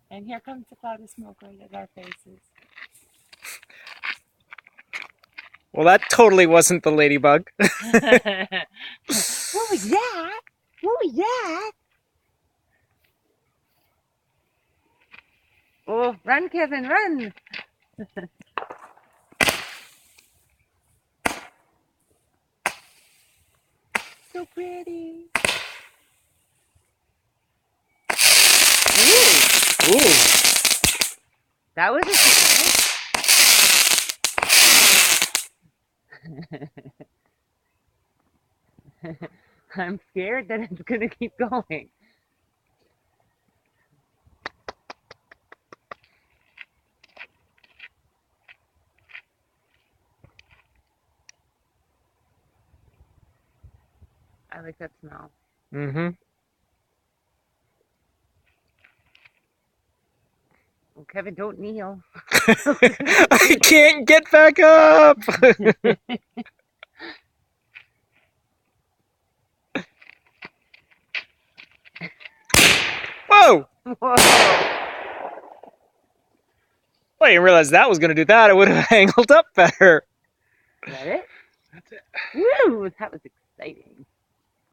And here comes the cloud of smoke right at our faces. Well, that totally wasn't the ladybug. What was that? What was that? Oh, run, Kevin, run! So pretty. Ooh, Ooh. that was a surprise. I'm scared that it's gonna keep going. I like that smell. Mm-hmm. Oh, Kevin, don't kneel. I can't get back up! Whoa! Whoa. I didn't realize that was going to do that. I would have angled up better. Is that it? That's it. Woo! That was exciting.